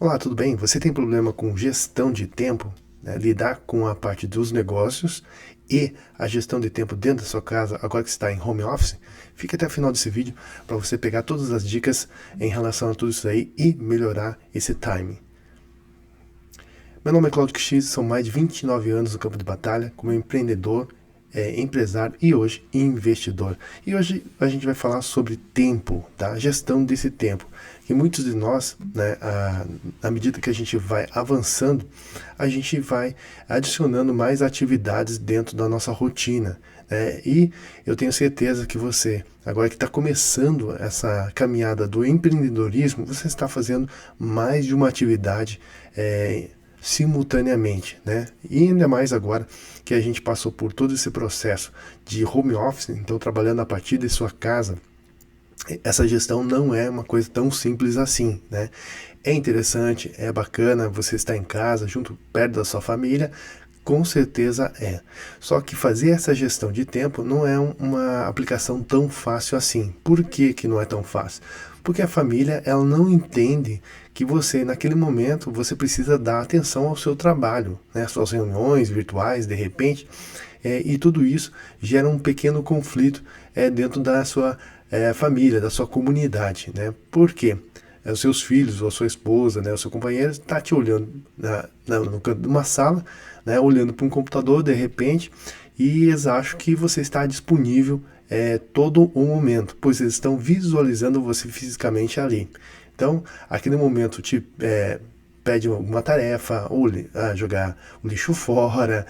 Olá, tudo bem? Você tem problema com gestão de tempo? Né? Lidar com a parte dos negócios e a gestão de tempo dentro da sua casa, agora que você está em home office? Fique até o final desse vídeo para você pegar todas as dicas em relação a tudo isso aí e melhorar esse timing. Meu nome é Claudio X, são mais de 29 anos no campo de batalha como empreendedor, empresário e hoje investidor. E hoje a gente vai falar sobre tempo, tá? Gestão desse tempo. Que muitos de nós, né, à medida que a gente vai avançando, a gente vai adicionando mais atividades dentro da nossa rotina. E eu tenho certeza que você, agora que está começando essa caminhada do empreendedorismo, você está fazendo mais de uma atividade simultaneamente, né? E ainda mais agora que a gente passou por todo esse processo de home office, então trabalhando a partir de sua casa, essa gestão não é uma coisa tão simples assim, né? É interessante, é bacana você estar em casa, junto, perto da sua família, com certeza é. Só que fazer essa gestão de tempo não é uma aplicação tão fácil assim. Por que que não é tão fácil? Porque a família, ela não entende que você, naquele momento, você precisa dar atenção ao seu trabalho, né? Suas reuniões virtuais, de repente, e tudo isso gera um pequeno conflito dentro da sua família, da sua comunidade, né? Por quê? Os seus filhos, ou a sua esposa, né, o seu companheiro está te olhando no canto de uma sala, né, olhando para um computador de repente, e eles acham que você está disponível todo o momento, pois eles estão visualizando você fisicamente ali. Então, aquele momento pede alguma tarefa, ou jogar o lixo fora,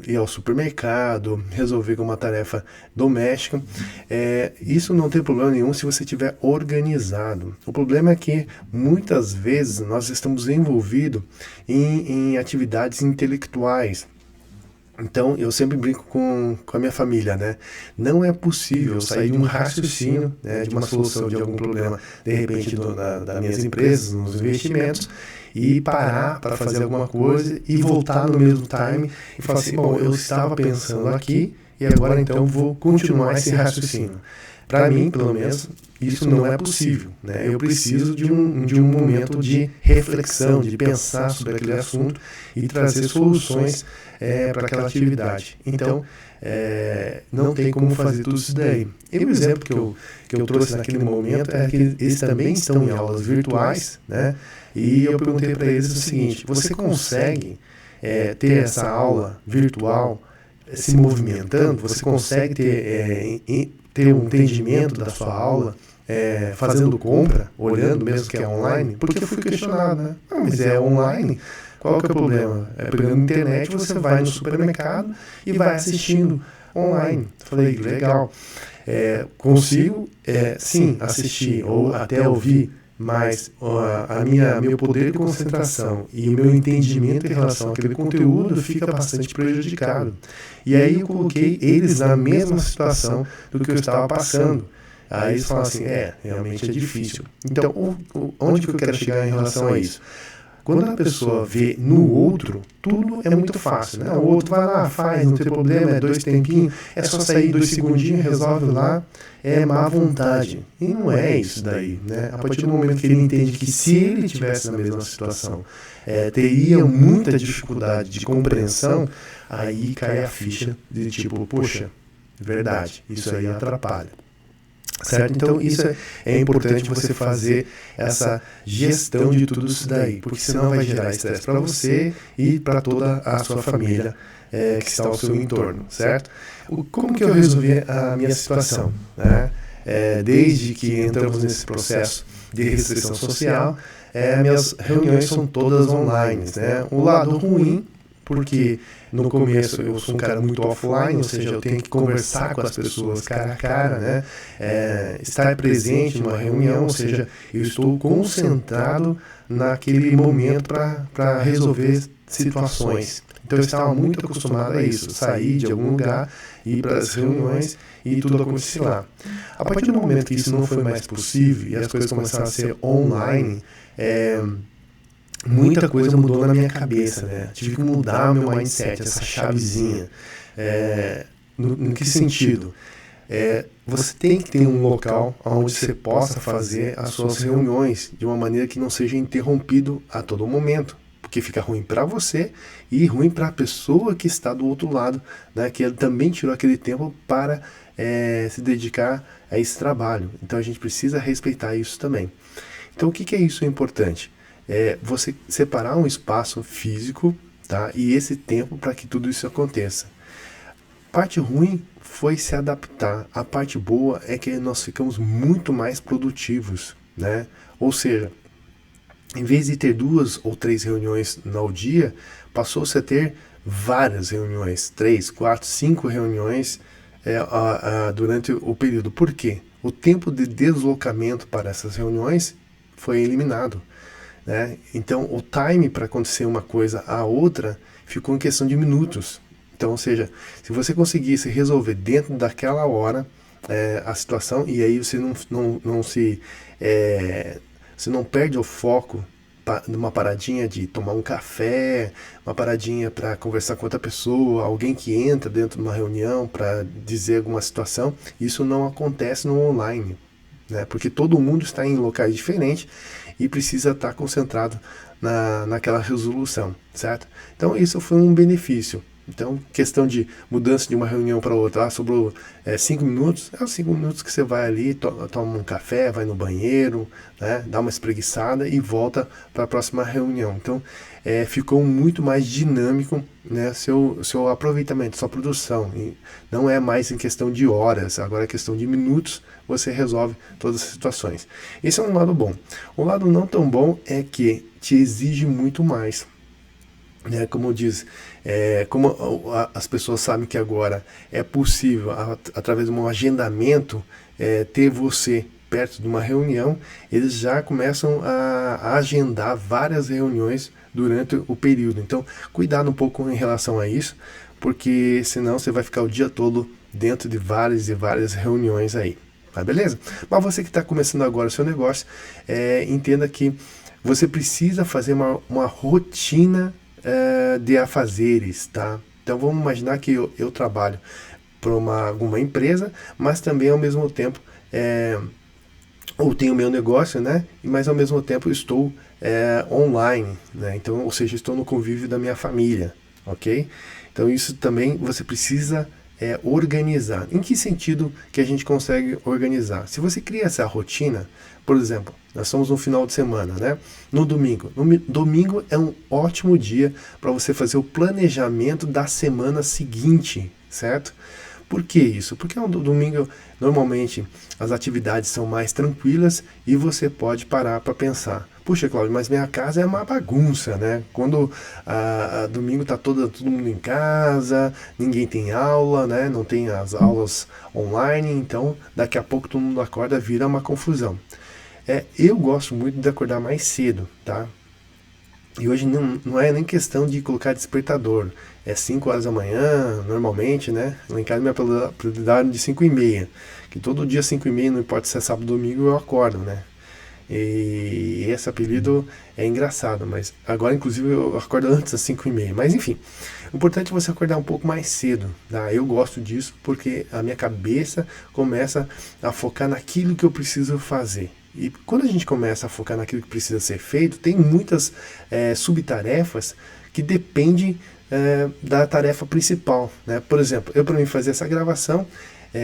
ir ao supermercado, resolver uma tarefa doméstica. Isso não tem problema nenhum se você estiver organizado. O problema é que muitas vezes nós estamos envolvidos em atividades intelectuais. Então, eu sempre brinco com a minha família, né? Não é possível sair de um raciocínio, né, de uma solução de algum problema, de repente, das minhas empresas, nos investimentos, e parar para fazer alguma coisa e voltar no mesmo time e falar assim, bom, eu estava pensando aqui e agora então vou continuar esse raciocínio. Para mim, pelo menos, isso não é possível, né? Eu preciso de um momento de reflexão, de pensar sobre aquele assunto e trazer soluções para aquela atividade. Então, não tem como fazer tudo isso daí. E o exemplo que eu trouxe naquele momento é que eles também estão em aulas virtuais, né? E eu perguntei para eles o seguinte, você consegue ter essa aula virtual se movimentando? Você consegue ter um entendimento da sua aula fazendo compra, olhando mesmo que é online? Porque eu fui questionado, né? Ah, mas é online? Qual que é o problema? Pegando na internet, você vai no supermercado e vai assistindo online. Falei, legal. Consigo, sim, assistir ou até ouvir, mas meu poder de concentração e o meu entendimento em relação àquele conteúdo fica bastante prejudicado. E aí eu coloquei eles na mesma situação do que eu estava passando. Aí eles falam assim, realmente é difícil. Então, onde que eu quero chegar em relação a isso? Quando a pessoa vê no outro, tudo é muito fácil, né? O outro vai lá, faz, não tem problema, 2 tempinhos, é só sair 2 segundinhos, resolve lá, é má vontade. E não é isso daí, né? A partir do momento que ele entende que se ele estivesse na mesma situação, teria muita dificuldade de compreensão, aí cai a ficha de tipo, poxa, verdade, isso aí atrapalha. Certo? Então isso é importante você fazer essa gestão de tudo isso daí, porque senão vai gerar estresse para você e para toda a sua família que está ao seu entorno, certo? Como que eu resolvi a minha situação? Né? Desde que entramos nesse processo de restrição social, minhas reuniões são todas online, né? O lado ruim, porque no começo eu sou um cara muito offline, ou seja, eu tenho que conversar com as pessoas cara a cara, né? Estar presente numa reunião, ou seja, eu estou concentrado naquele momento para resolver situações. Então eu estava muito acostumado a isso, sair de algum lugar, ir para as reuniões e tudo acontecer lá. A partir do momento que isso não foi mais possível e as coisas começaram a ser online, muita coisa mudou na minha cabeça, né? Tive que mudar o meu mindset, essa chavezinha. No que sentido? Você tem que ter um local onde você possa fazer as suas reuniões de uma maneira que não seja interrompido a todo momento, porque fica ruim para você e ruim para a pessoa que está do outro lado, né, que ele também tirou aquele tempo para se dedicar a esse trabalho. Então a gente precisa respeitar isso também. Então o que é isso importante? Você separar um espaço físico, tá, e esse tempo para que tudo isso aconteça. Parte ruim foi se adaptar. A parte boa é que nós ficamos muito mais produtivos, né? Ou seja, em vez de ter 2 ou 3 reuniões no dia, passou-se a ter várias reuniões, 3, 4, 5 reuniões durante o período. Por quê? O tempo de deslocamento para essas reuniões foi eliminado, né? Então, o time para acontecer uma coisa a outra ficou em questão de minutos. Então, ou seja, se você conseguisse resolver dentro daquela hora a situação, e aí você você não perde o foco numa paradinha de tomar um café, uma paradinha para conversar com outra pessoa, alguém que entra dentro de uma reunião para dizer alguma situação, isso não acontece no online, né? Porque todo mundo está em locais diferentes e precisa estar concentrado naquela resolução, certo? Então, isso foi um benefício. Então, questão de mudança de uma reunião para outra, sobrou 5 minutos, os 5 minutos que você vai ali, toma um café, vai no banheiro, né, dá uma espreguiçada e volta para a próxima reunião. Então, ficou muito mais dinâmico, né, seu aproveitamento, sua produção. E não é mais em questão de horas, agora é questão de minutos, você resolve todas as situações. Esse é um lado bom. O lado não tão bom é que te exige muito mais. Como diz, como as pessoas sabem que agora é possível, através de um agendamento, ter você perto de uma reunião, eles já começam a agendar várias reuniões durante o período. Então, cuidado um pouco em relação a isso, porque senão você vai ficar o dia todo dentro de várias e várias reuniões aí. Tá, beleza? Mas você que está começando agora o seu negócio, entenda que você precisa fazer uma rotina de afazeres, tá? Então vamos imaginar que eu trabalho para alguma empresa, mas também ao mesmo tempo ou tenho meu negócio, né? Mas ao mesmo tempo estou online, né? Então, ou seja, estou no convívio da minha família, ok? Então isso também você precisa organizar. Em que sentido que a gente consegue organizar? Se você cria essa rotina, por exemplo, nós estamos no final de semana, né? No domingo. Domingo é um ótimo dia para você fazer o planejamento da semana seguinte, certo? Por que isso? Porque no domingo, normalmente, as atividades são mais tranquilas e você pode parar para pensar. Puxa, Cláudio, mas minha casa é uma bagunça, né? Quando domingo está todo mundo em casa, ninguém tem aula, né? Não tem as aulas online, então daqui a pouco todo mundo acorda, vira uma confusão. Eu gosto muito de acordar mais cedo, tá? E hoje não é nem questão de colocar despertador. É 5 horas da manhã, normalmente, né? Lá em casa minha prioridade é de 5h30. Que todo dia 5h30, não importa se é sábado ou domingo, eu acordo, né? E esse apelido é engraçado, mas agora inclusive eu acordo antes das 5h30. Mas enfim, o importante é você acordar um pouco mais cedo, tá? Eu gosto disso porque a minha cabeça começa a focar naquilo que eu preciso fazer. E quando a gente começa a focar naquilo que precisa ser feito, tem muitas subtarefas que dependem da tarefa principal, né? Por exemplo, para mim fazer essa gravação,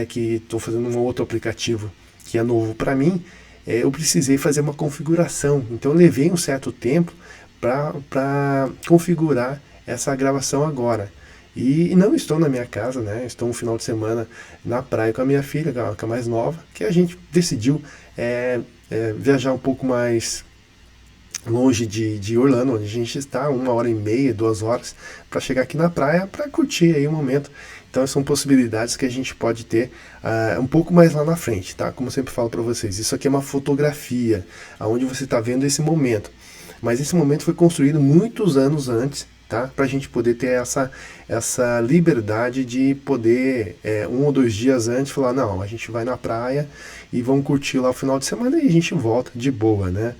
que estou fazendo um outro aplicativo que é novo para mim, eu precisei fazer uma configuração. Então eu levei um certo tempo para configurar essa gravação agora. E não estou na minha casa, né? Estou um final de semana na praia com a minha filha, que é a mais nova, que a gente decidiu viajar um pouco mais longe de Orlando, onde a gente está, 1h30, 2 horas, para chegar aqui na praia, para curtir aí o momento. Então são possibilidades que a gente pode ter um pouco mais lá na frente, tá? Como eu sempre falo para vocês, isso aqui é uma fotografia, onde você está vendo esse momento. Mas esse momento foi construído muitos anos antes, tá? Para a gente poder ter essa liberdade de poder, 1 ou 2 dias antes, falar, não, a gente vai na praia e vamos curtir lá o final de semana e a gente volta de boa, né?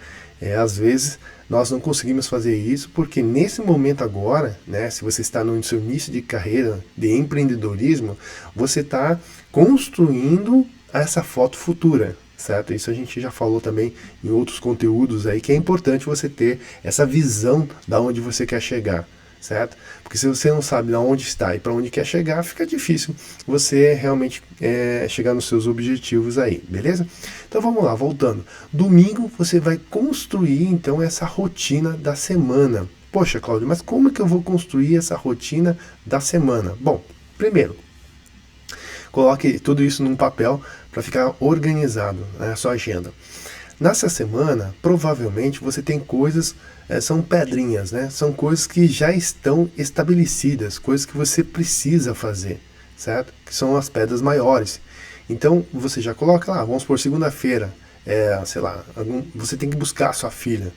Às vezes nós não conseguimos fazer isso porque nesse momento agora, né, se você está no seu início de carreira de empreendedorismo, você está construindo essa foto futura, certo? Isso a gente já falou também em outros conteúdos aí, que é importante você ter essa visão da onde você quer chegar, certo? Porque se você não sabe de onde está e para onde quer chegar, fica difícil você realmente chegar nos seus objetivos aí, beleza? Então vamos lá, voltando. Domingo você vai construir então essa rotina da semana. Poxa, Cláudio, mas como que eu vou construir essa rotina da semana? Bom, primeiro, coloque tudo isso num papel para ficar organizado, né, a sua agenda. Nessa semana, provavelmente você tem coisas, são pedrinhas, né? São coisas que já estão estabelecidas, coisas que você precisa fazer, certo? Que são as pedras maiores. Então você já coloca lá, vamos por segunda-feira, sei lá, você tem que buscar a sua filha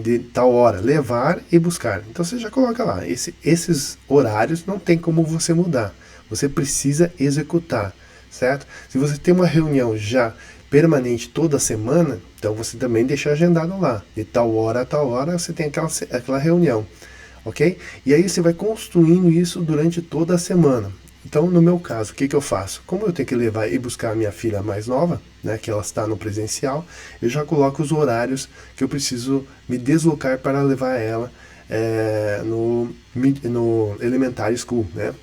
de tal hora, levar e buscar. Então você já coloca lá, esses horários não tem como você mudar, você precisa executar, certo? Se você tem uma reunião já permanente toda semana, então você também deixa agendado lá. De tal hora a tal hora você tem aquela reunião, ok? E aí você vai construindo isso durante toda a semana. Então, no meu caso, o que eu faço? Como eu tenho que levar e buscar a minha filha mais nova, né, que ela está no presencial, eu já coloco os horários que eu preciso me deslocar para levar ela no Elementary School, né?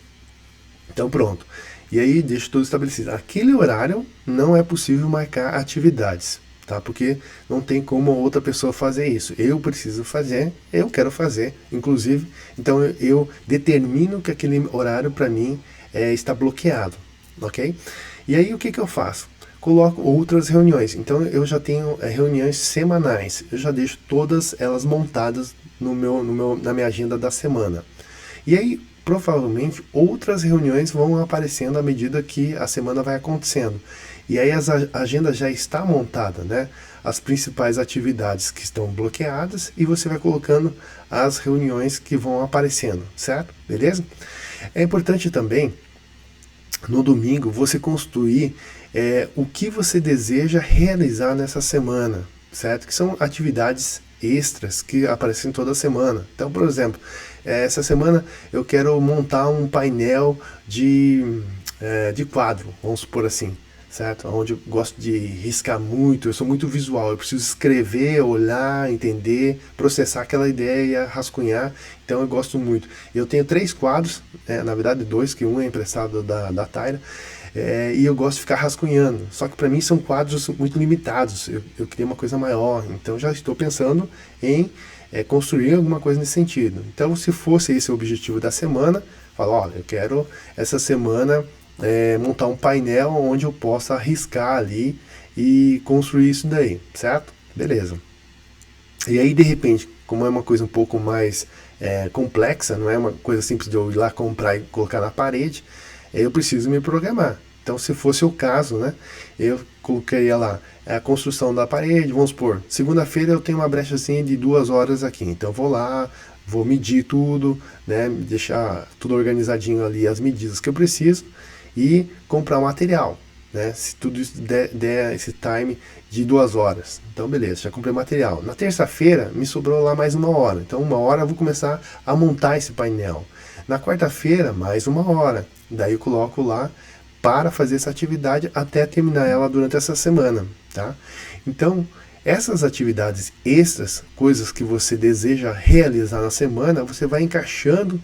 Então, pronto. E aí deixo tudo estabelecido. Aquele horário não é possível marcar atividades, tá? Porque não tem como outra pessoa fazer isso. Eu preciso fazer, eu quero fazer, inclusive. Então eu determino que aquele horário para mim está bloqueado, ok? E aí o que eu faço? Coloco outras reuniões. Então eu já tenho reuniões semanais. Eu já deixo todas elas montadas na minha agenda da semana. E aí provavelmente outras reuniões vão aparecendo à medida que a semana vai acontecendo. E aí a agenda já está montada, né? As principais atividades que estão bloqueadas e você vai colocando as reuniões que vão aparecendo, certo? Beleza? É importante também, no domingo, você construir o que você deseja realizar nessa semana, certo? Que são atividades extras que aparecem toda semana. Então, por exemplo, essa semana eu quero montar um painel de quadro, vamos supor assim, certo? Onde eu gosto de riscar muito, eu sou muito visual, eu preciso escrever, olhar, entender, processar aquela ideia, rascunhar, então eu gosto muito. Eu tenho 3 quadros, na verdade 2, que um é emprestado da Taira, e eu gosto de ficar rascunhando, só que para mim são quadros muito limitados, eu queria uma coisa maior, então já estou pensando em construir alguma coisa nesse sentido. Então, se fosse esse o objetivo da semana, falo, olha, eu quero essa semana montar um painel onde eu possa arriscar ali e construir isso daí, certo? Beleza. E aí, de repente, como é uma coisa um pouco mais complexa, não é uma coisa simples de eu ir lá comprar e colocar na parede, eu preciso me programar. Então, se fosse o caso, né, eu colocaria lá a construção da parede, vamos supor, segunda-feira eu tenho uma brecha assim de 2 horas aqui, então eu vou lá, vou medir tudo, né, deixar tudo organizadinho ali, as medidas que eu preciso, e comprar o material, né, se tudo isso der esse time de 2 horas. Então, beleza, já comprei material. Na terça-feira, me sobrou lá mais 1 hora, então 1 hora eu vou começar a montar esse painel. Na quarta-feira, mais 1 hora, daí eu coloco lá para fazer essa atividade até terminar ela durante essa semana, tá? Então, essas atividades extras, coisas que você deseja realizar na semana, você vai encaixando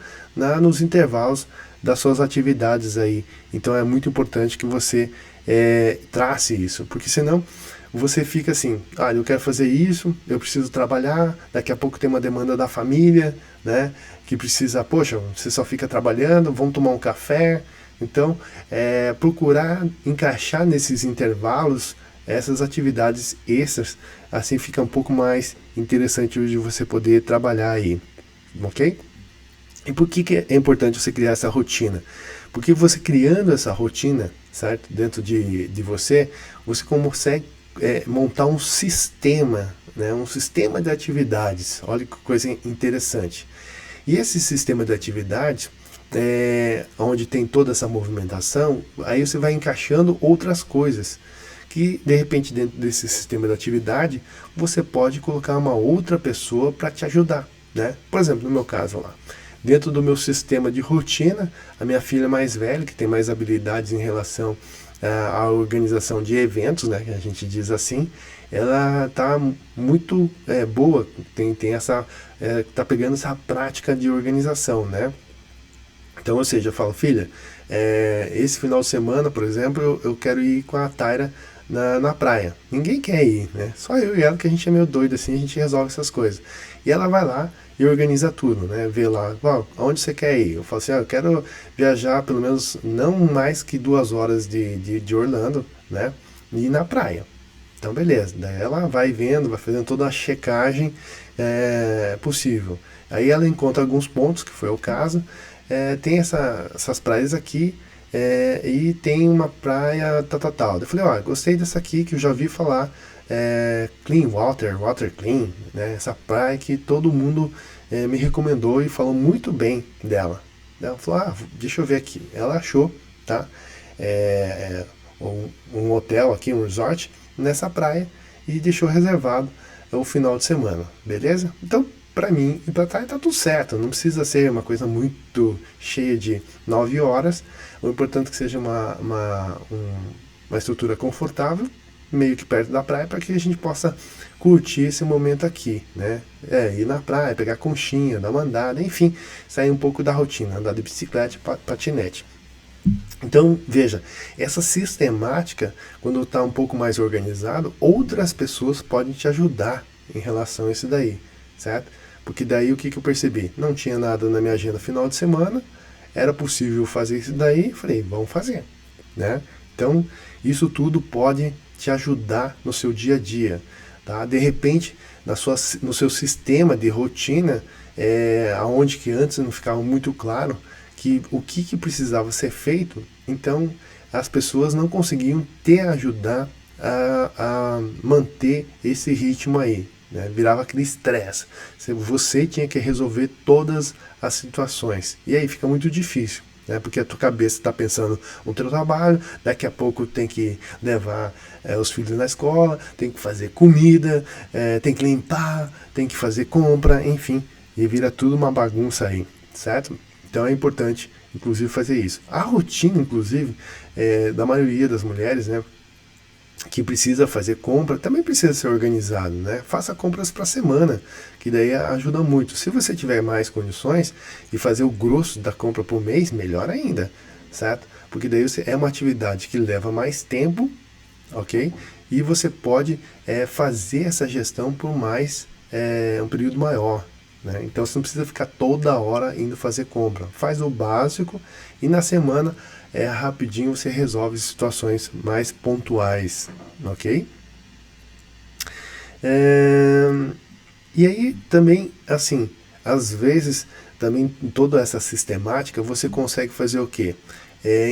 nos intervalos das suas atividades aí. Então, é muito importante que você trace isso, porque senão você fica assim, eu quero fazer isso, eu preciso trabalhar, daqui a pouco tem uma demanda da família, né, que precisa, poxa, você só fica trabalhando, vamos tomar um café. Então, procurar encaixar nesses intervalos essas atividades extras, assim fica um pouco mais interessante de você poder trabalhar aí, ok? E por que é importante você criar essa rotina? Porque você criando essa rotina, certo, dentro de você consegue montar um sistema, né, um sistema de atividades. Olha que coisa interessante. E esse sistema de atividades, onde tem toda essa movimentação, aí você vai encaixando outras coisas que de repente dentro desse sistema de atividade você pode colocar uma outra pessoa para te ajudar, né? Por exemplo, no meu caso lá, dentro do meu sistema de rotina, a minha filha mais velha, que tem mais habilidades em relação à organização de eventos, né, que a gente diz assim, ela tá muito boa, tem essa, tá pegando essa prática de organização, né? Então, ou seja, eu falo, filha, esse final de semana, por exemplo, eu quero ir com a Taira na praia. Ninguém quer ir, né? Só eu e ela, que a gente é meio doido assim, a gente resolve essas coisas. E ela vai lá e organiza tudo, né? Vê lá, aonde você quer ir? Eu falo assim, eu quero viajar pelo menos não mais que 2 horas de Orlando, né? E ir na praia. Então, beleza. Daí ela vai vendo, vai fazendo toda a checagem possível. Aí ela encontra alguns pontos, que foi o caso. Tem essas praias aqui e tem uma praia tal. Eu falei, gostei dessa aqui que eu já ouvi falar, Clean Water Clean, né? Essa praia que todo mundo me recomendou e falou muito bem dela. Ela falou, deixa eu ver aqui. Ela achou, tá? Um hotel aqui, um resort, nessa praia e deixou reservado o final de semana, beleza? Então, para mim e para trás tá tudo certo, não precisa ser uma coisa muito cheia de 9 horas, o importante é que seja uma estrutura confortável, meio que perto da praia, para que a gente possa curtir esse momento aqui, né? Ir na praia, pegar conchinha, dar uma andada, enfim, sair um pouco da rotina, andar de bicicleta e patinete. Então, veja, essa sistemática, quando está um pouco mais organizado, outras pessoas podem te ajudar em relação a isso daí, certo? Porque daí o que eu percebi? Não tinha nada na minha agenda final de semana, era possível fazer isso daí, falei, vamos fazer, né? Então, isso tudo pode te ajudar no seu dia a dia, tá? De repente, no seu sistema de rotina, aonde que antes não ficava muito claro o que precisava ser feito, então as pessoas não conseguiam te ajudar a manter esse ritmo aí, né? Virava aquele estresse. Você tinha que resolver todas as situações. E aí fica muito difícil, né? Porque a tua cabeça está pensando no teu trabalho, daqui a pouco tem que levar os filhos na escola, tem que fazer comida, tem que limpar, tem que fazer compra, enfim, e vira tudo uma bagunça aí, certo? Então é importante, inclusive, fazer isso. A rotina, inclusive, da maioria das mulheres, né, que precisa fazer compra, também precisa ser organizado, né? Faça compras para a semana, que daí ajuda muito. Se você tiver mais condições e fazer o grosso da compra por mês, melhor ainda, certo? Porque daí é uma atividade que leva mais tempo, ok? E você pode fazer essa gestão por mais um período maior, né? Então você não precisa ficar toda hora indo fazer compra. Faz o básico e na semana rapidinho você resolve situações mais pontuais, ok? E aí também, assim, às vezes também em toda essa sistemática você consegue fazer o quê?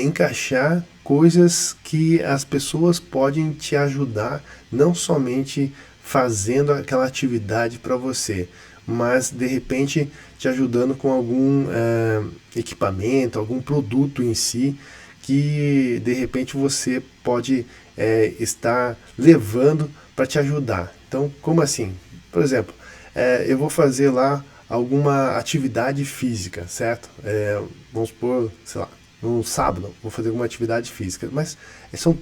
Encaixar coisas que as pessoas podem te ajudar, não somente fazendo aquela atividade para você, mas de repente te ajudando com algum equipamento, algum produto em si, que de repente você pode estar levando para te ajudar. Então, como assim? Por exemplo, eu vou fazer lá alguma atividade física, certo? Vamos supor, sei lá, no sábado, vou fazer alguma atividade física, mas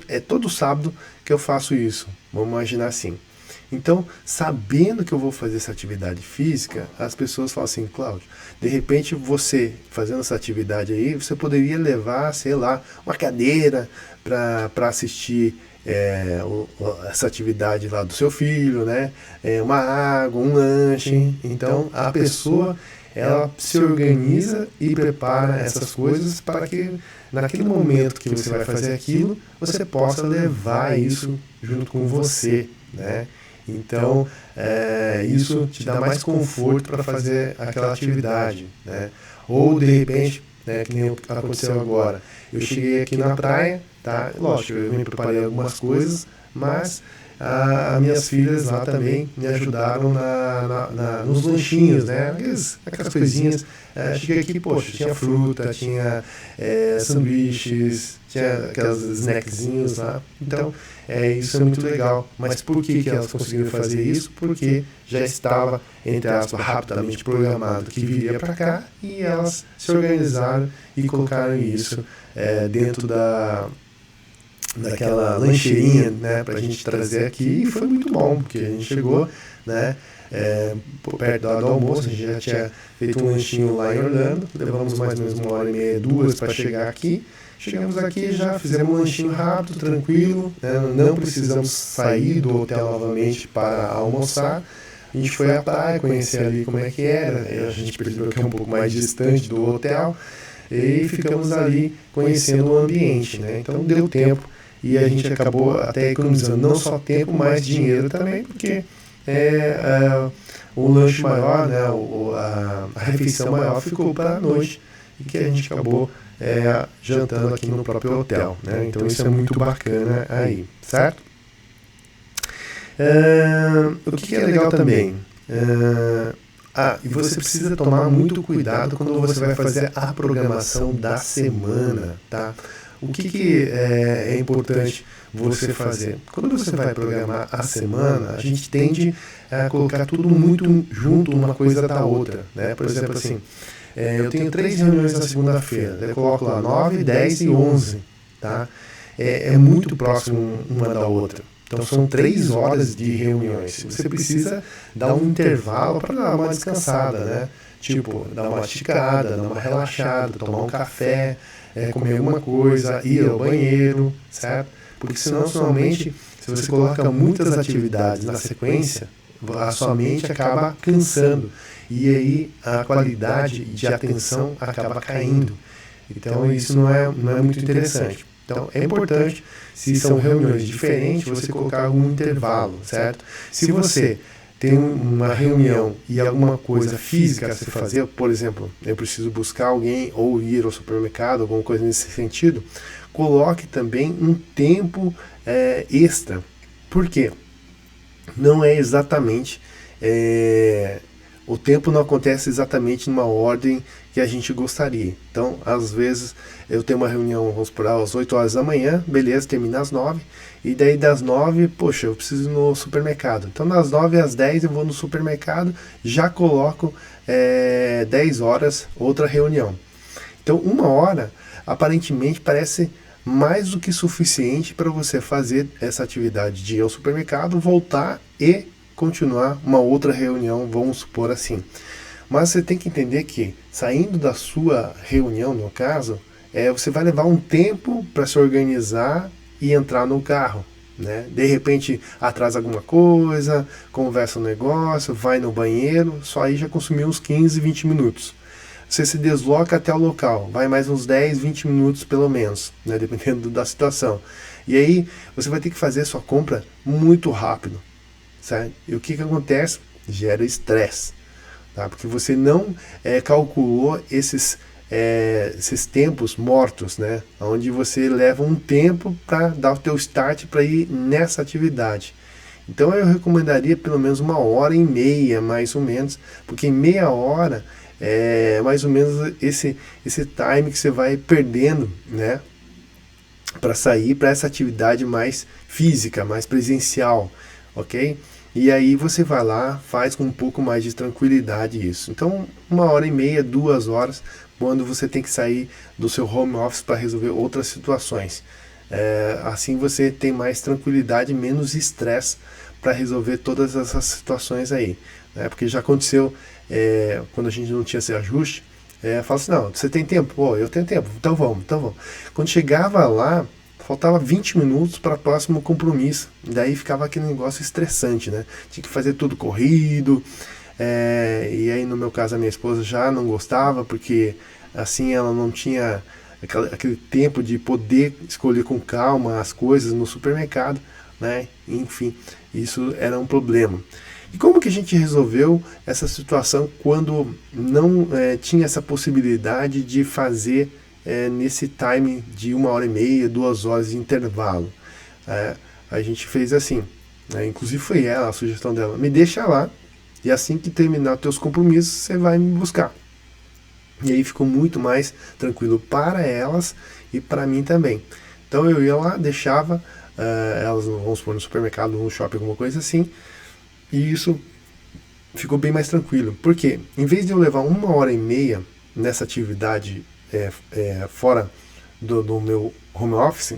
é todo sábado que eu faço isso, vamos imaginar assim. Então, sabendo que eu vou fazer essa atividade física, as pessoas falam assim, Cláudio, de repente você, fazendo essa atividade aí, você poderia levar, sei lá, uma cadeira para assistir essa atividade lá do seu filho, né? Uma água, um lanche. Então, a pessoa, ela se organiza e prepara essas coisas para que naquele momento que você vai fazer aquilo, você possa levar isso junto com você, né? Então, isso te dá mais conforto para fazer aquela atividade, né? Ou, de repente, né, que nem aconteceu agora, eu cheguei aqui na praia, tá? Lógico, eu me preparei algumas coisas, mas as minhas filhas lá também me ajudaram nos lanchinhos, né? Aquelas coisinhas. Cheguei aqui, poxa, tinha fruta, tinha sanduíches, tinha aqueles snackzinhos lá. Então, isso é muito legal. Mas por que elas conseguiram fazer isso? Porque já estava, entre aspas, rapidamente programado que viria para cá, e elas se organizaram e colocaram isso dentro daquela lancheirinha, né, pra gente trazer aqui, e foi muito bom, porque a gente chegou, né, perto do almoço, a gente já tinha feito um lanchinho lá em Orlando, levamos mais ou menos 1h30, 2 para chegar aqui. Chegamos aqui, já fizemos um lanchinho rápido, tranquilo, né, não precisamos sair do hotel novamente para almoçar. A gente foi à praia, conhecer ali como é que era, a gente percebeu que é um pouco mais distante do hotel, e ficamos ali conhecendo o ambiente, né? Então deu tempo, e a gente acabou até economizando não só tempo, mas dinheiro também, porque o lanche maior, né, a refeição maior ficou para a noite, e que a gente acabou jantando aqui no próprio hotel, né? Então isso é muito bacana aí, certo? O que é legal também? E você precisa tomar muito cuidado quando você vai fazer a programação da semana, tá? O que é importante você fazer? Quando você vai programar a semana, a gente tende a colocar tudo muito junto uma coisa da outra, né? Por exemplo, assim, eu tenho 3 reuniões na segunda-feira, eu coloco lá 9, 10 e 11, tá? É muito próximo uma da outra. Então são 3 horas de reuniões. Você precisa dar um intervalo para dar uma descansada, né? Tipo, dar uma esticada, dar uma relaxada, tomar um café, comer alguma coisa, ir ao banheiro, certo? Porque senão, normalmente, se você coloca muitas atividades na sequência, a sua mente acaba cansando. E aí a qualidade de atenção acaba caindo. Então isso não é muito interessante. Então é importante, se são reuniões diferentes, você colocar algum intervalo, certo? Se você tem uma reunião e alguma coisa física a se fazer, por exemplo, eu preciso buscar alguém ou ir ao supermercado, alguma coisa nesse sentido, coloque também um tempo extra. Por quê? Não é exatamente... o tempo não acontece exatamente numa ordem que a gente gostaria. Então, às vezes, eu tenho uma reunião, vamos por às 8 horas da manhã, beleza, termina às 9, e daí das 9, poxa, eu preciso ir no supermercado. Então, das 9 às 10 eu vou no supermercado, já coloco 10 horas, outra reunião. Então, 1 hora, aparentemente, parece mais do que suficiente para você fazer essa atividade de ir ao supermercado, voltar e continuar uma outra reunião, vamos supor assim. Mas você tem que entender que, saindo da sua reunião, no caso, você vai levar um tempo para se organizar e entrar no carro, né? De repente atrasa alguma coisa, conversa um negócio, vai no banheiro, só aí já consumiu uns 15, 20 minutos. Você se desloca até o local, vai mais uns 10, 20 minutos pelo menos, né? Dependendo da situação. E aí você vai ter que fazer a sua compra muito rápido, certo? E o que acontece? Gera estresse, tá? Porque você não calculou esses tempos mortos, né? Onde você leva um tempo para dar o teu start para ir nessa atividade. Então eu recomendaria pelo menos 1h30, mais ou menos, porque em meia hora é mais ou menos esse time que você vai perdendo, né? Para sair para essa atividade mais física, mais presencial, ok? E aí você vai lá, faz com um pouco mais de tranquilidade isso. Então 1h30, 2 horas, quando você tem que sair do seu home office para resolver outras situações. Assim você tem mais tranquilidade, menos estresse para resolver todas essas situações aí, né? Porque já aconteceu, quando a gente não tinha esse ajuste, fala assim, não, você tem tempo? Pô, eu tenho tempo, então vamos. Quando chegava lá, faltava 20 minutos para o próximo compromisso, daí ficava aquele negócio estressante, né? Tinha que fazer tudo corrido, e aí no meu caso a minha esposa já não gostava, porque assim ela não tinha aquele tempo de poder escolher com calma as coisas no supermercado, né? Enfim, isso era um problema. E como que a gente resolveu essa situação quando não tinha essa possibilidade de fazer nesse time de 1h30, 2 horas de intervalo? A gente fez assim, né? Inclusive foi ela, a sugestão dela, me deixa lá, e assim que terminar os teus compromissos, você vai me buscar. E aí ficou muito mais tranquilo para elas e para mim também. Então eu ia lá, deixava elas, vamos supor, no supermercado, no shopping, alguma coisa assim, e isso ficou bem mais tranquilo. Porque em vez de eu levar 1h30 nessa atividade fora do meu home office,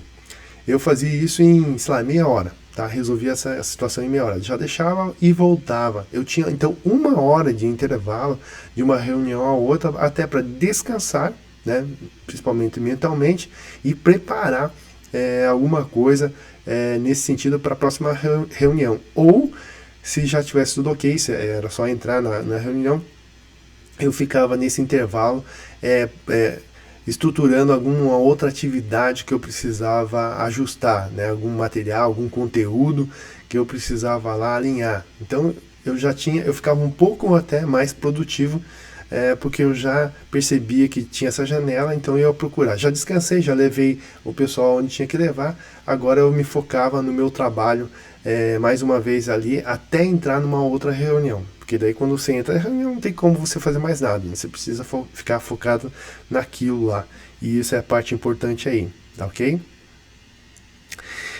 eu fazia isso em, sei lá, meia hora. Tá? Resolvia essa situação em meia hora. Já deixava e voltava. Eu tinha então 1 hora de intervalo de uma reunião a outra, até para descansar, né? Principalmente mentalmente, e preparar alguma coisa nesse sentido para a próxima reunião. Ou, se já tivesse tudo ok, se era só entrar na reunião, eu ficava nesse intervalo estruturando alguma outra atividade que eu precisava ajustar, né? Algum material, algum conteúdo que eu precisava lá alinhar. Então eu ficava um pouco até mais produtivo, porque eu já percebia que tinha essa janela, então eu ia procurar. Já descansei, já levei o pessoal onde tinha que levar, agora eu me focava no meu trabalho mais uma vez ali, até entrar numa outra reunião. Porque daí quando você entra na reunião não tem como você fazer mais nada, né? Você precisa ficar focado naquilo lá. E isso é a parte importante aí, tá ok?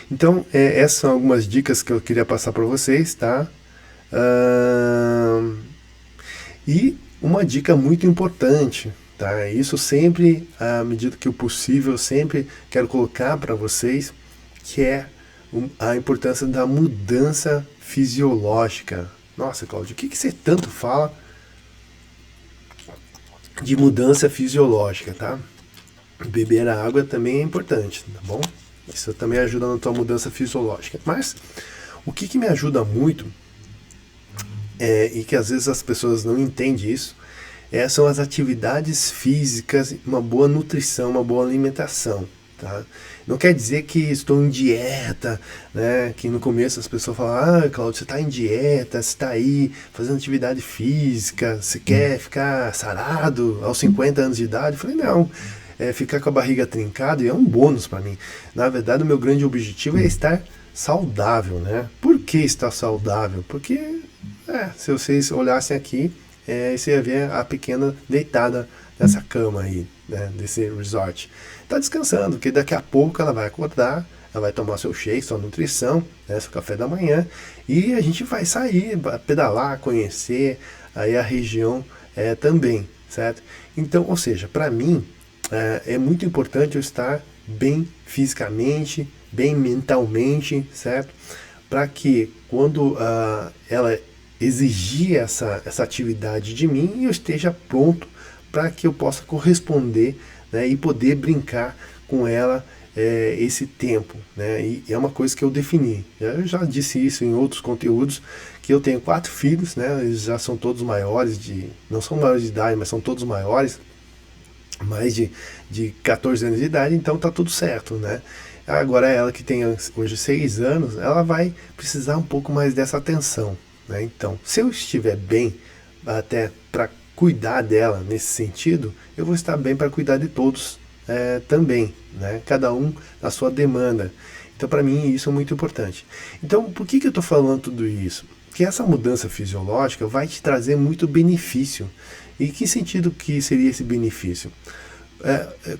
Então, essas são algumas dicas que eu queria passar para vocês, tá? E uma dica muito importante, tá? Isso sempre, à medida que o possível, eu sempre quero colocar para vocês, que é a importância da mudança fisiológica. Nossa, Cláudio, o que você tanto fala de mudança fisiológica, tá? Beber a água também é importante, tá bom? Isso também ajuda na tua mudança fisiológica. Mas o que me ajuda muito, e que às vezes as pessoas não entendem isso, são as atividades físicas, uma boa nutrição, uma boa alimentação. Tá? Não quer dizer que estou em dieta, né? Que no começo as pessoas falam, Cláudio, você está em dieta, você está aí fazendo atividade física, você quer ficar sarado aos 50 anos de idade? Eu falei, não, ficar com a barriga trincada é um bônus para mim. Na verdade, o meu grande objetivo é estar saudável, né? Por que estar saudável? Porque, se vocês olhassem aqui, você ia ver a pequena deitada nessa cama aí, né, desse resort. Tá descansando, porque daqui a pouco ela vai acordar, ela vai tomar seu shake, sua nutrição, né, seu café da manhã, e a gente vai sair, pedalar, conhecer aí a região também, certo? Então, ou seja, para mim, é muito importante eu estar bem fisicamente, bem mentalmente, certo? Para que quando ela exigir essa atividade de mim, eu esteja pronto para que eu possa corresponder, né, e poder brincar com ela esse tempo, né? E é uma coisa que eu defini. Eu já disse isso em outros conteúdos, que eu tenho 4 filhos, né? Eles já são todos maiores, não são maiores de idade, mas são todos maiores, mais de 14 anos de idade, então tá tudo certo, né? Agora ela que tem hoje 6 anos, ela vai precisar um pouco mais dessa atenção, né? Então, se eu estiver bem até para cuidar dela nesse sentido, eu vou estar bem para cuidar de todos também, né? Cada um na sua demanda. Então, para mim, isso é muito importante. Então, por que eu estou falando tudo isso? Porque essa mudança fisiológica vai te trazer muito benefício. E que sentido que seria esse benefício?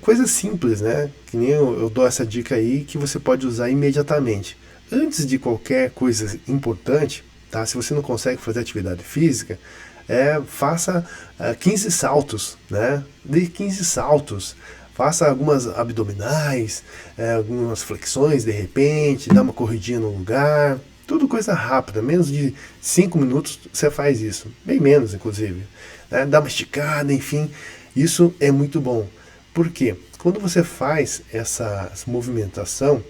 Coisa simples, né? Que nem eu dou essa dica aí que você pode usar imediatamente. Antes de qualquer coisa importante, tá? Se você não consegue fazer atividade física, faça 15 saltos, né? Dê 15 saltos. Faça algumas abdominais, algumas flexões de repente, dá uma corridinha no lugar. Tudo coisa rápida, menos de 5 minutos você faz isso. Bem menos, inclusive. Né? Dá uma esticada, enfim. Isso é muito bom. Por quê? Quando você faz essa movimentação,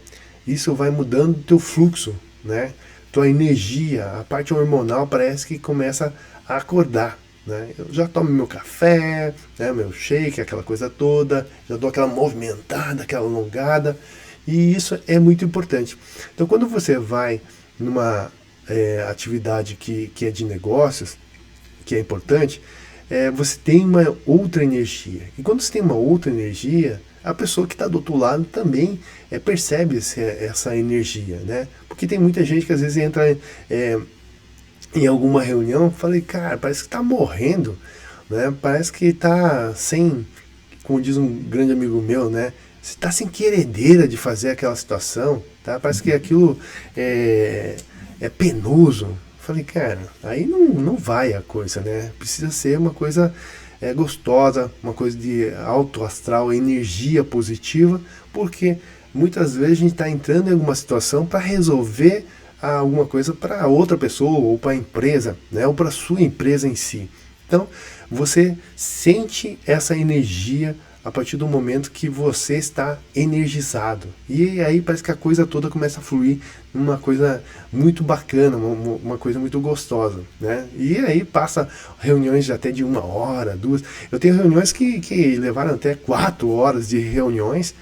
isso vai mudando o teu fluxo, né? Tua energia, a parte hormonal parece que começa a acordar, né? Eu já tomo meu café, né, meu shake, aquela coisa toda, já dou aquela movimentada, aquela alongada, e isso é muito importante. Então, quando você vai numa atividade que é de negócios, que é importante, você tem uma outra energia. E quando você tem uma outra energia, a pessoa que está do outro lado também percebe essa energia, né? Porque tem muita gente que às vezes entra em alguma reunião e fala, cara, parece que está morrendo, né? Parece que está sem, como diz um grande amigo meu, né? Você está sem queredeira de fazer aquela situação, tá? Parece que aquilo é penoso. Falei, cara, aí não vai a coisa, né? Precisa ser uma coisa gostosa, uma coisa de alto astral, energia positiva, porque muitas vezes a gente está entrando em alguma situação para resolver alguma coisa para outra pessoa ou para a empresa, né? Ou para a sua empresa em si. Então, você sente essa energia a partir do momento que você está energizado. E aí parece que a coisa toda começa a fluir numa coisa muito bacana, uma coisa muito gostosa, né? E aí passa reuniões de até de 1 hora, 2. Eu tenho reuniões que levaram até 4 horas de reuniões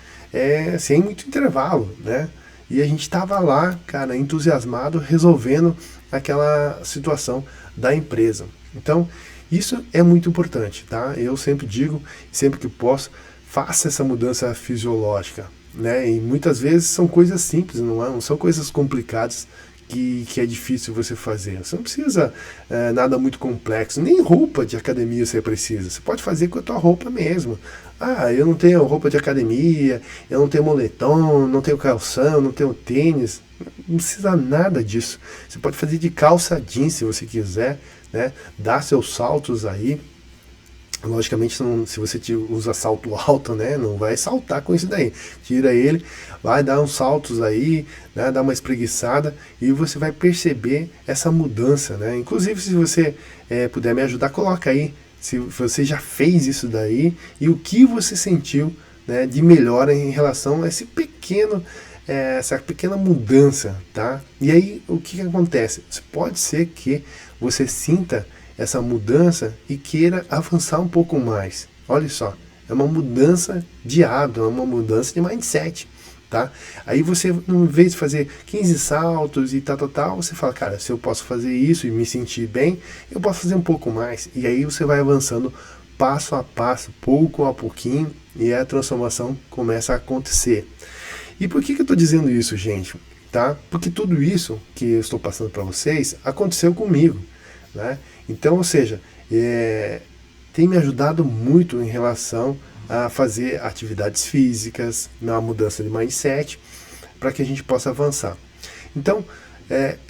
sem muito intervalo, né? E a gente estava lá, cara, entusiasmado, resolvendo aquela situação da empresa. Então, isso é muito importante, tá? Eu sempre digo, sempre que posso, faça essa mudança fisiológica, né? E muitas vezes são coisas simples, não são coisas complicadas que é difícil você fazer. Você não precisa nada muito complexo, nem roupa de academia você precisa. Você pode fazer com a tua roupa mesmo. Ah, eu não tenho roupa de academia, eu não tenho moletom, não tenho calção, não tenho tênis. Não precisa nada disso. Você pode fazer de calça jeans se você quiser, né? Dá seus saltos aí. Logicamente, se você usa salto alto, né, não vai saltar com isso daí. Tira ele, vai dar uns saltos aí, né, dá uma espreguiçada e você vai perceber essa mudança, né? Inclusive, se você puder me ajudar, coloca aí se você já fez isso daí e o que você sentiu, né, de melhora em relação a essa pequena mudança, tá? E aí, o que acontece? Pode ser que você sinta essa mudança e queira avançar um pouco mais. Olha só, é uma mudança de hábito, é uma mudança de mindset, tá? Aí você, em vez de fazer 15 saltos e tal, você fala, cara, se eu posso fazer isso e me sentir bem, eu posso fazer um pouco mais. E aí você vai avançando passo a passo, pouco a pouquinho, e a transformação começa a acontecer. E por que eu estou dizendo isso, gente? Tá? Porque tudo isso que eu estou passando para vocês aconteceu comigo, né? Então, ou seja, tem me ajudado muito em relação a fazer atividades físicas, na mudança de mindset, para que a gente possa avançar. Então,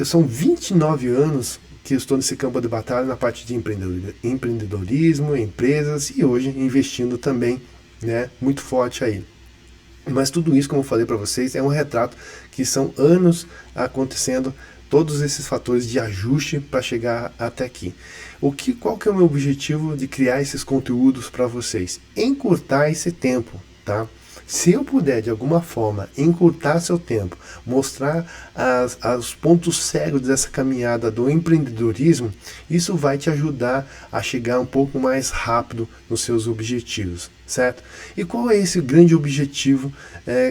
são 29 anos que eu estou nesse campo de batalha na parte de empreendedorismo, empresas e hoje investindo também, né, muito forte aí. Mas tudo isso, como eu falei para vocês, é um retrato que são anos acontecendo todos esses fatores de ajuste para chegar até aqui. Qual que é o meu objetivo de criar esses conteúdos para vocês? Encurtar esse tempo, tá? Se eu puder, de alguma forma, encurtar seu tempo, mostrar os pontos cegos dessa caminhada do empreendedorismo, isso vai te ajudar a chegar um pouco mais rápido nos seus objetivos, certo? E qual é esse grande objetivo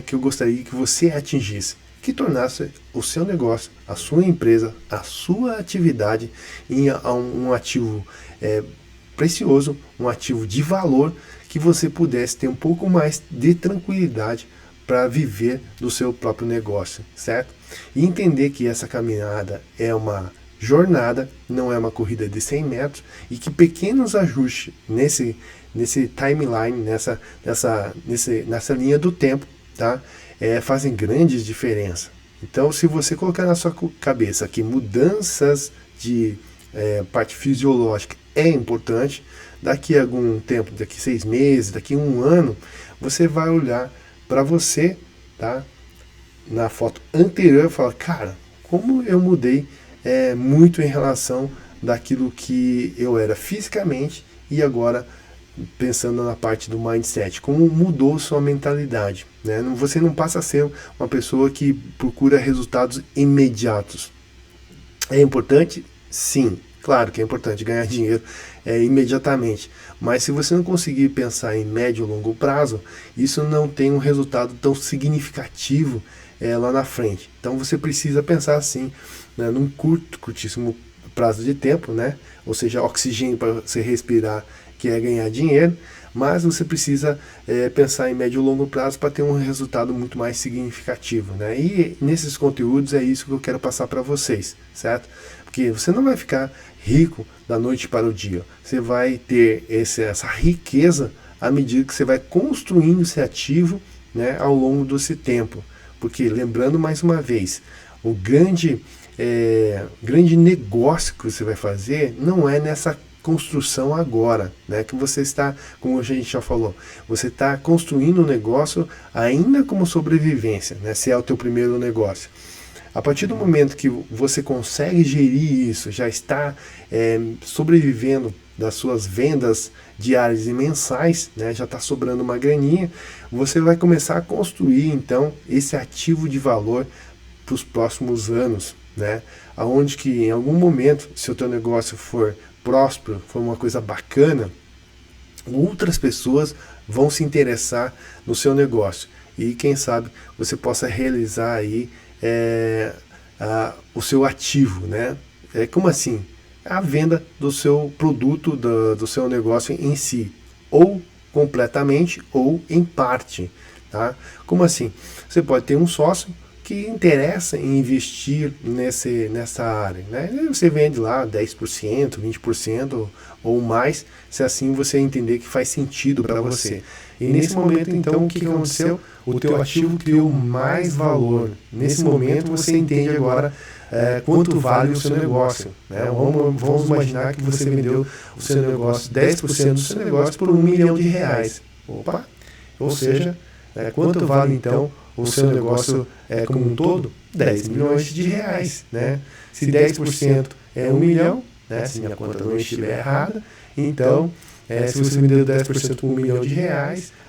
que eu gostaria que você atingisse? Que tornasse o seu negócio, a sua empresa, a sua atividade em um ativo precioso, um ativo de valor, que você pudesse ter um pouco mais de tranquilidade para viver do seu próprio negócio, certo? E entender que essa caminhada é uma jornada, não é uma corrida de 100 metros, e que pequenos ajustes nesse timeline, nessa linha do tempo, tá? Fazem grandes diferenças. Então, se você colocar na sua cabeça que mudanças de parte fisiológica é importante, daqui a algum tempo, daqui 6 meses, daqui a 1 ano, você vai olhar para você, tá? Na foto anterior e falar, cara, como eu mudei muito em relação daquilo que eu era fisicamente e agora pensando na parte do mindset, como mudou sua mentalidade, né? Você não passa a ser uma pessoa que procura resultados imediatos. É importante? Sim, claro que é importante ganhar dinheiro imediatamente, mas se você não conseguir pensar em médio ou longo prazo, isso não tem um resultado tão significativo lá na frente. Então você precisa pensar assim, né, num curtíssimo prazo de tempo, né? Ou seja, oxigênio para você respirar, que é ganhar dinheiro, mas você precisa pensar em médio e longo prazo para ter um resultado muito mais significativo, né? E nesses conteúdos é isso que eu quero passar para vocês, certo? Porque você não vai ficar rico da noite para o dia, você vai ter essa riqueza à medida que você vai construindo esse ativo, né, ao longo desse tempo. Porque, lembrando mais uma vez, o grande negócio que você vai fazer não é nessa construção agora, né, que você está, como a gente já falou, você está construindo um negócio ainda como sobrevivência, né, se é o teu primeiro negócio. A partir do momento que você consegue gerir isso, já está sobrevivendo das suas vendas diárias e mensais, né, já está sobrando uma graninha, você vai começar a construir então esse ativo de valor para os próximos anos, né, aonde que em algum momento, se o teu negócio for próspero, for uma coisa bacana, outras pessoas vão se interessar no seu negócio e quem sabe você possa realizar aí o seu ativo, né? Como assim? A venda do seu produto, do seu negócio em si, ou completamente ou em parte, tá? Como assim? Você pode ter um sócio que interessa em investir nessa área, né? Você vende lá 10%, 20% ou mais, se assim você entender que faz sentido para você. E nesse momento, então, o que aconteceu? O teu ativo criou mais valor. Nesse momento, você entende agora quanto vale o seu negócio, né? Vamos imaginar que você vendeu o seu negócio, 10% do seu negócio por R$1 milhão. Opa! Ou seja, quanto vale, então, o seu negócio como um todo? R$10 milhões, né? Se 10% é 1 milhão, né? Se minha conta não estiver errada, então, se você vendeu 10% por R$1 milhão,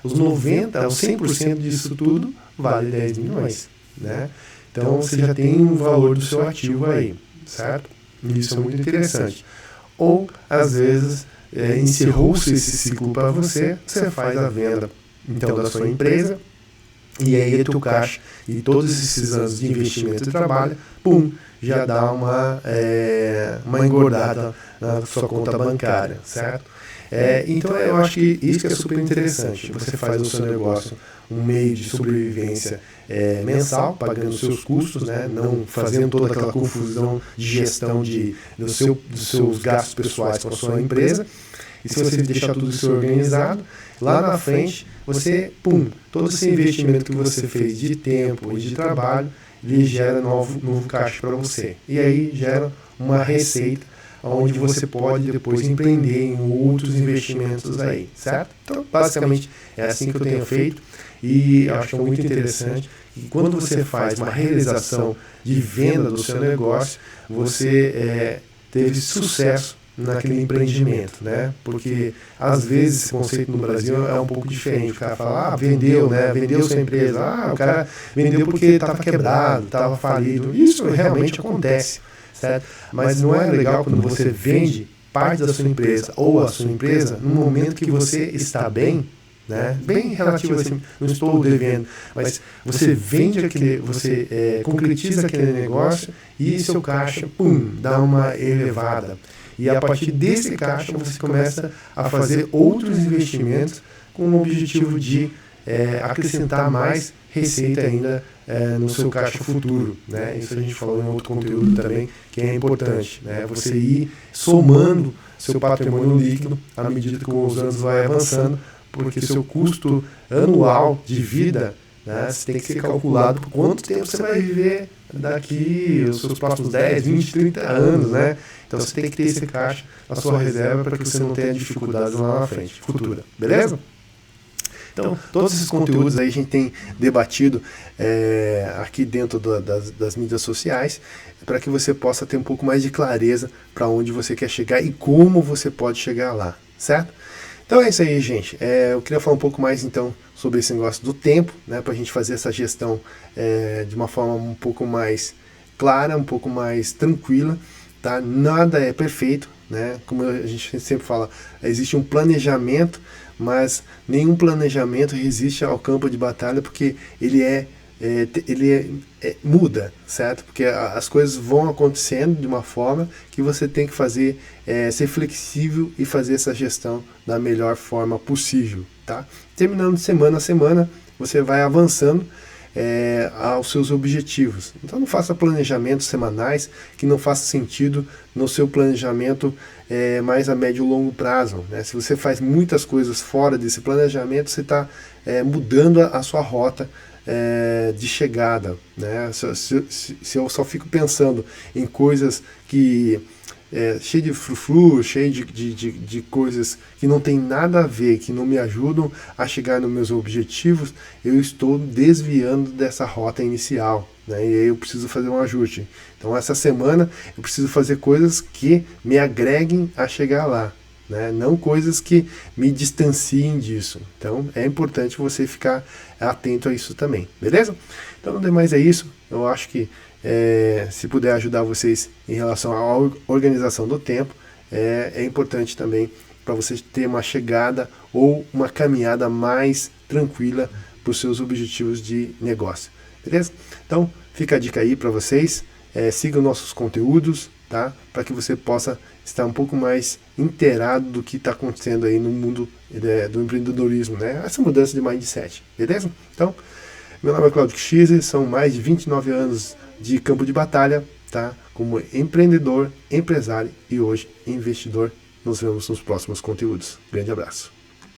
os 90%, os 100% disso tudo vale 10 milhões, né? Então, você já tem um valor do seu ativo aí, certo? Isso é muito interessante. Ou, às vezes, encerrou-se esse ciclo para você, você faz a venda, então, da sua empresa, e aí o teu caixa e todos esses anos de investimento e trabalho, pum, já dá uma engordada na sua conta bancária, certo? Então eu acho que isso que é super interessante. Você faz do seu negócio um meio de sobrevivência mensal, pagando seus custos, né? Não fazendo toda aquela confusão de gestão dos seus gastos pessoais com a sua empresa. E se você deixar tudo isso organizado, lá na frente, você, todo esse investimento que você fez de tempo e de trabalho, ele gera novo caixa para você. E aí gera uma receita onde você pode depois empreender em outros investimentos aí, certo? Então, basicamente, é assim que eu tenho feito e acho muito interessante. E quando você faz uma realização de venda do seu negócio, você teve sucesso naquele empreendimento, né? Porque às vezes esse conceito no Brasil é um pouco diferente. O cara fala, vendeu, né? Vendeu sua empresa. O cara vendeu porque estava quebrado, estava falido. Isso realmente acontece, certo? Mas não é legal quando você vende parte da sua empresa ou a sua empresa no momento que você está bem, né? Bem relativo assim, não estou devendo, mas você vende você concretiza aquele negócio e seu caixa, dá uma elevada. E a partir desse caixa você começa a fazer outros investimentos com o objetivo de acrescentar mais receita ainda no seu caixa futuro, né? Isso a gente falou em outro conteúdo também, que é importante, né? Você ir somando seu patrimônio líquido à medida que os anos vai avançando, porque seu custo anual de vida, né, tem que ser calculado por quanto tempo você vai viver daqui os seus próximos 10, 20, 30 anos, né? Então você tem que ter esse caixa na sua reserva para que você não tenha dificuldades lá na frente, futura, beleza? Então, todos esses conteúdos aí a gente tem debatido aqui dentro das mídias sociais, para que você possa ter um pouco mais de clareza para onde você quer chegar e como você pode chegar lá, certo? Então é isso aí, gente. Eu queria falar um pouco mais, então, sobre esse negócio do tempo, né, para a gente fazer essa gestão de uma forma um pouco mais clara, um pouco mais tranquila, tá? Nada é perfeito, né? Como a gente sempre fala, existe um planejamento, mas nenhum planejamento resiste ao campo de batalha, porque ele é muda, certo? Porque as coisas vão acontecendo de uma forma que você tem que fazer, ser flexível e fazer essa gestão da melhor forma possível, tá? Terminando semana a semana, você vai avançando aos seus objetivos. Então não faça planejamentos semanais que não faça sentido no seu planejamento mais a médio e longo prazo, né? Se você faz muitas coisas fora desse planejamento, você está mudando a sua rota de chegada, né? Se eu só fico pensando em coisas que cheio de frufru, cheio de coisas que não tem nada a ver, que não me ajudam a chegar nos meus objetivos, eu estou desviando dessa rota inicial, né? E aí eu preciso fazer um ajuste. Então essa semana eu preciso fazer coisas que me agreguem a chegar lá, né? Não coisas que me distanciem disso. Então é importante você ficar atento a isso também, beleza? Então no demais é isso. Eu acho que se puder ajudar vocês em relação à organização do tempo, é importante também para vocês ter uma chegada ou uma caminhada mais tranquila para os seus objetivos de negócio, beleza? Então fica a dica aí para vocês, sigam nossos conteúdos, tá? Para que você possa estar um pouco mais inteirado do que está acontecendo aí no mundo do empreendedorismo, né? Essa mudança de mindset, beleza? Então, meu nome é Claudio Kixi, são mais de 29 anos de campo de batalha, tá? Como empreendedor, empresário e hoje investidor. Nos vemos nos próximos conteúdos. Grande abraço.